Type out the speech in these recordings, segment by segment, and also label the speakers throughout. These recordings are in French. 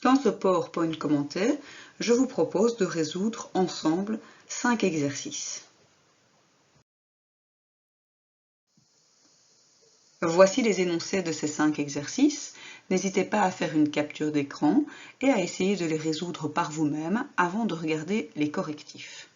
Speaker 1: Dans ce PowerPoint commenté, je vous propose de résoudre ensemble 5 exercices. Voici les énoncés de ces 5 exercices. N'hésitez pas à faire une capture d'écran et à essayer de les résoudre par vous-même avant de regarder les correctifs.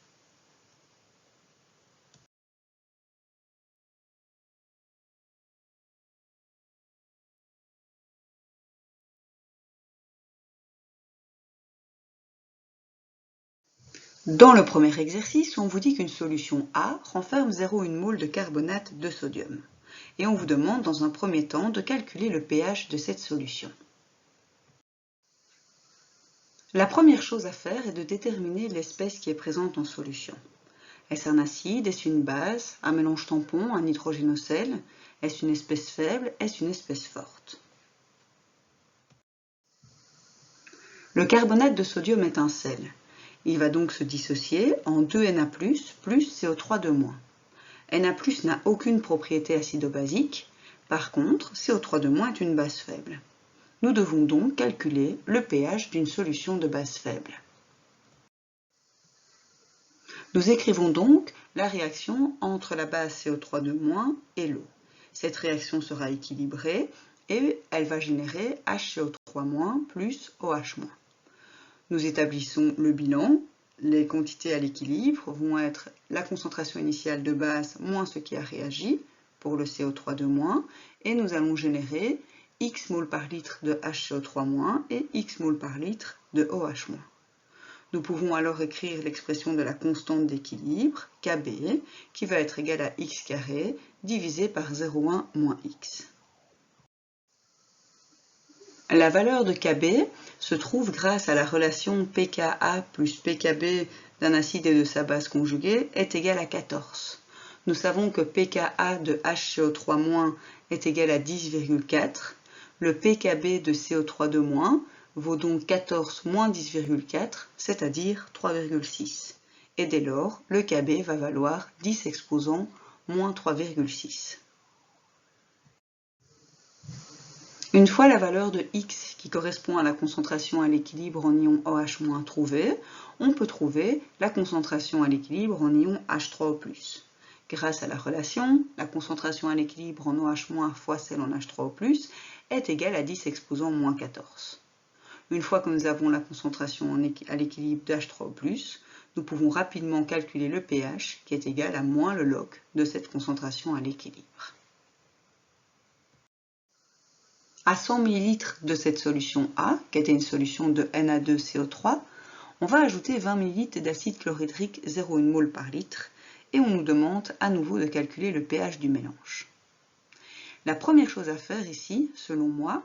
Speaker 1: Dans le premier exercice, on vous dit qu'une solution A renferme 0,1 mol de carbonate de sodium. Et on vous demande dans un premier temps de calculer le pH de cette solution. La première chose à faire est de déterminer l'espèce qui est présente en solution. Est-ce un acide? Est-ce une base? Un mélange tampon? Un hydrogénocèle? Est-ce une espèce faible? Est-ce une espèce forte? Le carbonate de sodium est un sel. Il va donc se dissocier en 2Na+, plus CO3 Na+ n'a aucune propriété acido-basique. Par contre, CO3 est une base faible. Nous devons donc calculer le pH d'une solution de base faible. Nous écrivons donc la réaction entre la base CO3 et l'eau. Cette réaction sera équilibrée et elle va générer HCO3- plus OH-. Nous établissons le bilan. Les quantités à l'équilibre vont être la concentration initiale de base moins ce qui a réagi pour le CO3 et nous allons générer X mol par litre de HCO3- et X mol par litre de OH-. Nous pouvons alors écrire l'expression de la constante d'équilibre, Kb, qui va être égale à x carré divisé par 0,1 moins x. La valeur de Kb se trouve grâce à la relation pKa plus pKb d'un acide et de sa base conjuguée est égal à 14. Nous savons que pKa de HCO3- est égal à 10,4. Le pKb de CO3 vaut donc 14 moins 10,4, c'est-à-dire 3,6. Et dès lors, le Kb va valoir 10 exposant moins 3,6. Une fois la valeur de X qui correspond à la concentration à l'équilibre en ion OH- trouvée, on peut trouver la concentration à l'équilibre en ion H3O+. Grâce à la relation, la concentration à l'équilibre en OH- fois celle en H3O+, est égale à 10 exposant moins 14. Une fois que nous avons la concentration à l'équilibre d'H3O+, nous pouvons rapidement calculer le pH qui est égal à moins le log de cette concentration à l'équilibre. À 100 ml de cette solution A, qui était une solution de Na2CO3, on va ajouter 20 ml d'acide chlorhydrique 0,1 mol par litre et on nous demande à nouveau de calculer le pH du mélange. La première chose à faire ici, selon moi,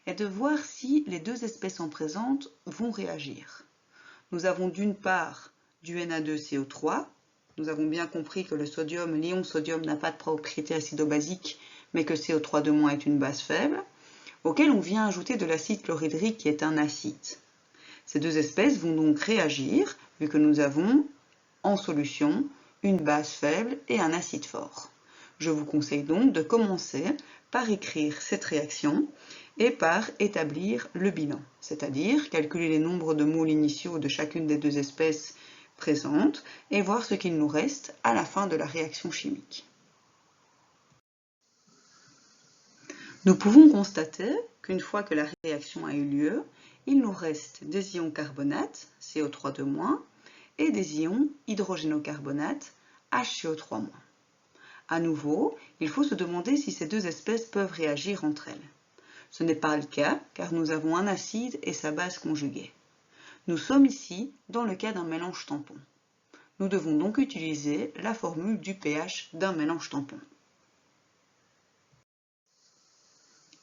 Speaker 1: est de voir si les deux espèces en présence vont réagir. Nous avons d'une part du Na2CO3. Nous avons bien compris que le sodium, l'ion sodium n'a pas de propriété acido-basique, mais que CO3 est une base faible, auquel on vient ajouter de l'acide chlorhydrique qui est un acide. Ces deux espèces vont donc réagir, vu que nous avons en solution une base faible et un acide fort. Je vous conseille donc de commencer par écrire cette réaction et par établir le bilan, c'est-à-dire calculer les nombres de moles initiaux de chacune des deux espèces présentes et voir ce qu'il nous reste à la fin de la réaction chimique. Nous pouvons constater qu'une fois que la réaction a eu lieu, il nous reste des ions carbonates, CO3 et des ions hydrogénocarbonates, HCO3-. À nouveau, il faut se demander si ces deux espèces peuvent réagir entre elles. Ce n'est pas le cas, car nous avons un acide et sa base conjuguée. Nous sommes ici dans le cas d'un mélange tampon. Nous devons donc utiliser la formule du pH d'un mélange tampon.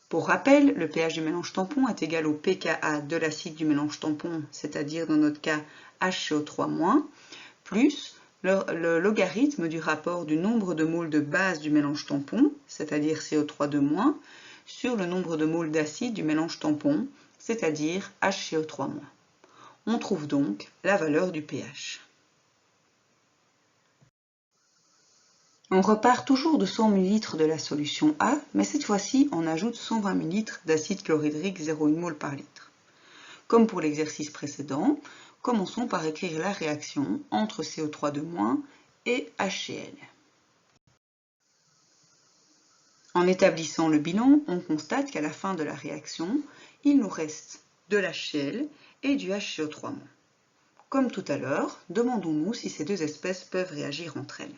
Speaker 1: Pour rappel, le pH du mélange tampon est égal au pKa de l'acide du mélange tampon, c'est-à-dire dans notre cas HCO3-, plus le logarithme du rapport du nombre de moles de base du mélange tampon, c'est-à-dire CO3-, sur le nombre de moles d'acide du mélange tampon, c'est-à-dire HCO3-. On trouve donc la valeur du pH. On repart toujours de 100 ml de la solution A, mais cette fois-ci on ajoute 120 ml d'acide chlorhydrique 0,1 mol par litre. Comme pour l'exercice précédent, commençons par écrire la réaction entre CO3- et HCl. En établissant le bilan, on constate qu'à la fin de la réaction, il nous reste de l'HCl et du HCO3-. Comme tout à l'heure, demandons-nous si ces deux espèces peuvent réagir entre elles.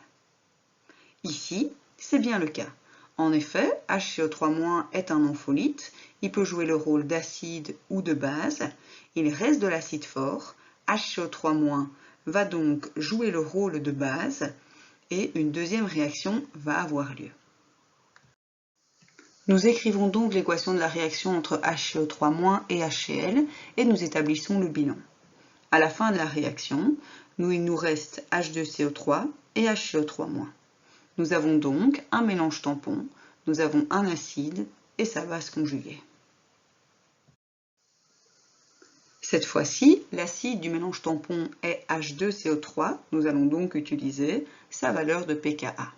Speaker 1: Ici, c'est bien le cas. En effet, HCO3- est un ampholyte, il peut jouer le rôle d'acide ou de base, il reste de l'acide fort, HCO3- va donc jouer le rôle de base et une deuxième réaction va avoir lieu. Nous écrivons donc l'équation de la réaction entre HCO3- et HCl et nous établissons le bilan. À la fin de la réaction, il nous reste H2CO3 et HCO3-. Nous avons donc un mélange tampon, nous avons un acide et sa base conjuguée. Cette fois-ci, l'acide du mélange tampon est H2CO3, nous allons donc utiliser sa valeur de pKa.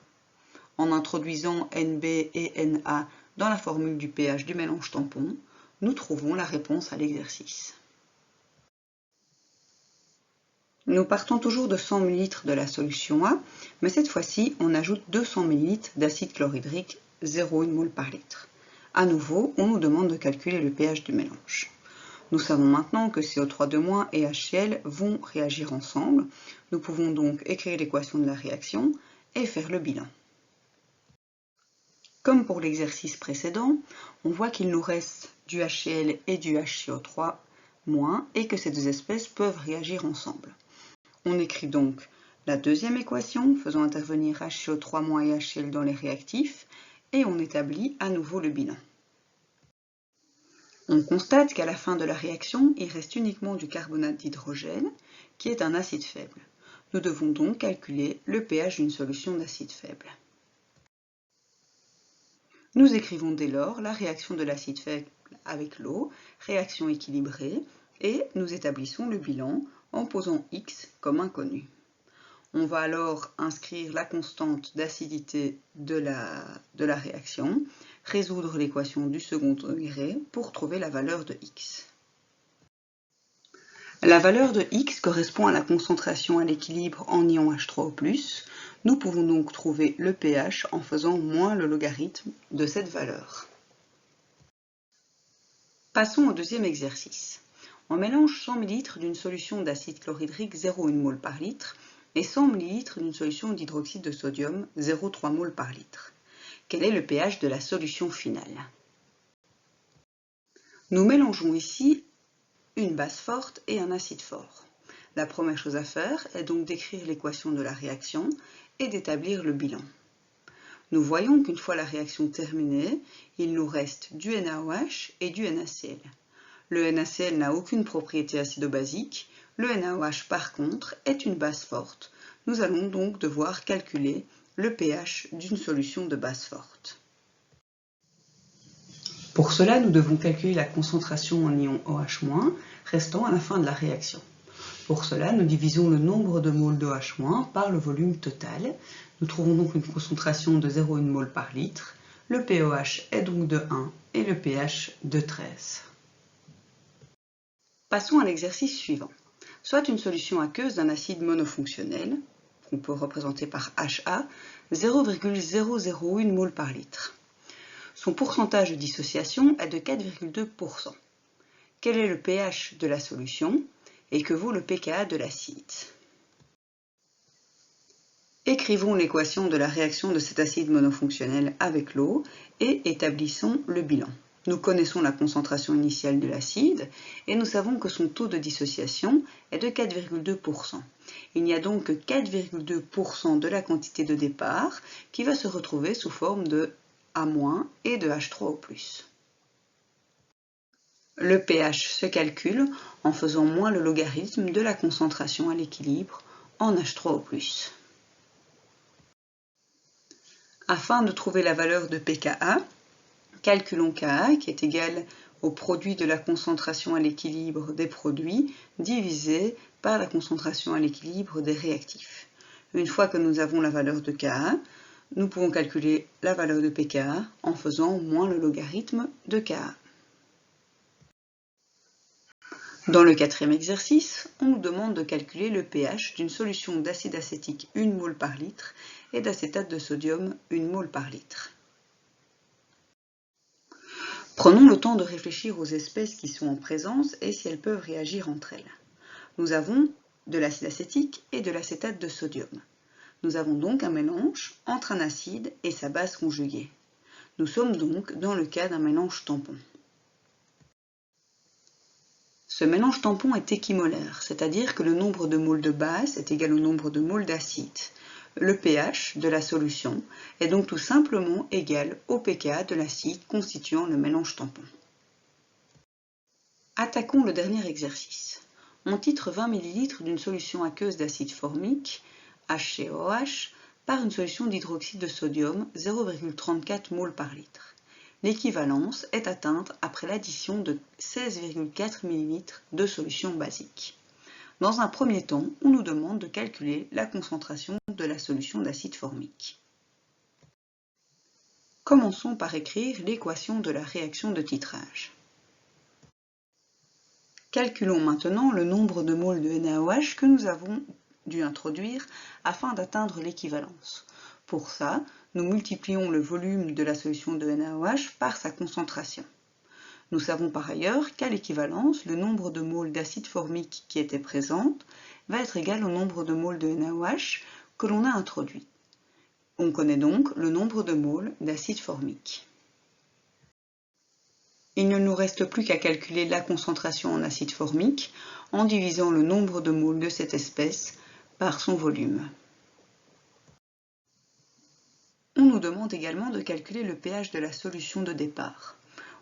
Speaker 1: En introduisant Nb et Na dans la formule du pH du mélange tampon, nous trouvons la réponse à l'exercice. Nous partons toujours de 100 ml de la solution A, mais cette fois-ci, on ajoute 200 ml d'acide chlorhydrique, 0,1 mol par litre. À nouveau, on nous demande de calculer le pH du mélange. Nous savons maintenant que CO3- et HCl vont réagir ensemble. Nous pouvons donc écrire l'équation de la réaction et faire le bilan. Comme pour l'exercice précédent, on voit qu'il nous reste du HCl et du HCO3- et que ces deux espèces peuvent réagir ensemble. On écrit donc la deuxième équation, faisant intervenir HCO3- et HCl dans les réactifs, et on établit à nouveau le bilan. On constate qu'à la fin de la réaction, il reste uniquement du carbonate d'hydrogène, qui est un acide faible. Nous devons donc calculer le pH d'une solution d'acide faible. Nous écrivons dès lors la réaction de l'acide faible avec l'eau, réaction équilibrée, et nous établissons le bilan en posant X comme inconnu. On va alors inscrire la constante d'acidité de la réaction, résoudre l'équation du second degré pour trouver la valeur de X. La valeur de X correspond à la concentration à l'équilibre en ion H3O+. Nous pouvons donc trouver le pH en faisant moins le logarithme de cette valeur. Passons au deuxième exercice. On mélange 100 ml d'une solution d'acide chlorhydrique 0,1 mol par litre et 100 ml d'une solution d'hydroxyde de sodium 0,3 mol par litre. Quel est le pH de la solution finale? Nous mélangeons ici une base forte et un acide fort. La première chose à faire est donc d'écrire l'équation de la réaction et d'établir le bilan. Nous voyons qu'une fois la réaction terminée, il nous reste du NaOH et du NaCl. Le NaCl n'a aucune propriété acido-basique, le NaOH par contre est une base forte. Nous allons donc devoir calculer le pH d'une solution de base forte. Pour cela, nous devons calculer la concentration en ion OH- restant à la fin de la réaction. Pour cela, nous divisons le nombre de moles d'OH- par le volume total. Nous trouvons donc une concentration de 0,1 mol par litre. Le pOH est donc de 1 et le pH de 13. Passons à l'exercice suivant. Soit une solution aqueuse d'un acide monofonctionnel, qu'on peut représenter par HA, 0,001 mol par litre. Son pourcentage de dissociation est de 4,2%. Quel est le pH de la solution et que vaut le pKa de l'acide? Écrivons l'équation de la réaction de cet acide monofonctionnel avec l'eau et établissons le bilan. Nous connaissons la concentration initiale de l'acide et nous savons que son taux de dissociation est de 4,2%. Il n'y a donc que 4,2% de la quantité de départ qui va se retrouver sous forme de A- et de H3O+. Le pH se calcule en faisant moins le logarithme de la concentration à l'équilibre en H3O+. Afin de trouver la valeur de pKa, calculons Ka qui est égal au produit de la concentration à l'équilibre des produits divisé par la concentration à l'équilibre des réactifs. Une fois que nous avons la valeur de Ka, nous pouvons calculer la valeur de pKa en faisant moins le logarithme de Ka. Dans le quatrième exercice, on nous demande de calculer le pH d'une solution d'acide acétique 1 mol par litre et d'acétate de sodium 1 mol par litre. Prenons le temps de réfléchir aux espèces qui sont en présence et si elles peuvent réagir entre elles. Nous avons de l'acide acétique et de l'acétate de sodium. Nous avons donc un mélange entre un acide et sa base conjuguée. Nous sommes donc dans le cas d'un mélange tampon. Ce mélange tampon est équimolaire, c'est-à-dire que le nombre de moles de base est égal au nombre de moles d'acide. Le pH de la solution est donc tout simplement égal au pK de l'acide constituant le mélange tampon. Attaquons le dernier exercice. On titre 20 ml d'une solution aqueuse d'acide formique, HCOH, par une solution d'hydroxyde de sodium, 0,34 mol par litre. L'équivalence est atteinte après l'addition de 16,4 ml de solution basique. Dans un premier temps, on nous demande de calculer la concentration de la solution d'acide formique. Commençons par écrire l'équation de la réaction de titrage. Calculons maintenant le nombre de moles de NaOH que nous avons dû introduire afin d'atteindre l'équivalence. Pour ça, nous multiplions le volume de la solution de NaOH par sa concentration. Nous savons par ailleurs qu'à l'équivalence, le nombre de moles d'acide formique qui était présent va être égal au nombre de moles de NaOH que l'on a introduit. On connaît donc le nombre de moles d'acide formique. Il ne nous reste plus qu'à calculer la concentration en acide formique en divisant le nombre de moles de cette espèce par son volume. On nous demande également de calculer le pH de la solution de départ.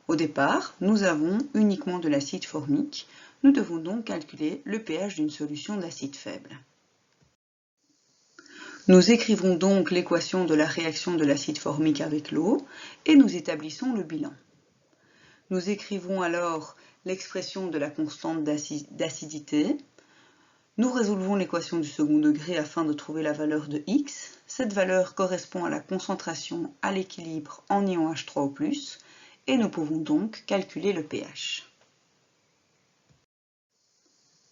Speaker 1: Au départ, nous avons uniquement de l'acide formique. Nous devons donc calculer le pH d'une solution d'acide faible. Nous écrivons donc l'équation de la réaction de l'acide formique avec l'eau et nous établissons le bilan. Nous écrivons alors l'expression de la constante d'acidité. Nous résolvons l'équation du second degré afin de trouver la valeur de X. Cette valeur correspond à la concentration à l'équilibre en ion H3O+, et nous pouvons donc calculer le pH.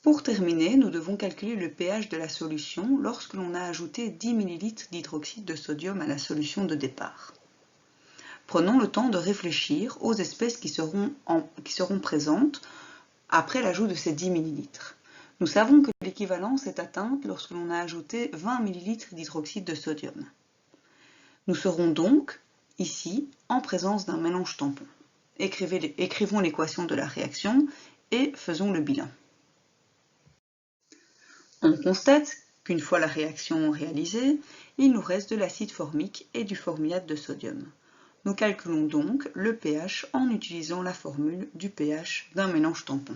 Speaker 1: Pour terminer, nous devons calculer le pH de la solution lorsque l'on a ajouté 10 ml d'hydroxyde de sodium à la solution de départ. Prenons le temps de réfléchir aux espèces qui seront présentes après l'ajout de ces 10 ml. Nous savons que l'équivalence est atteinte lorsque l'on a ajouté 20 ml d'hydroxyde de sodium. Nous serons donc ici en présence d'un mélange tampon. Écrivons l'équation de la réaction et faisons le bilan. On constate qu'une fois la réaction réalisée, il nous reste de l'acide formique et du formiate de sodium. Nous calculons donc le pH en utilisant la formule du pH d'un mélange tampon.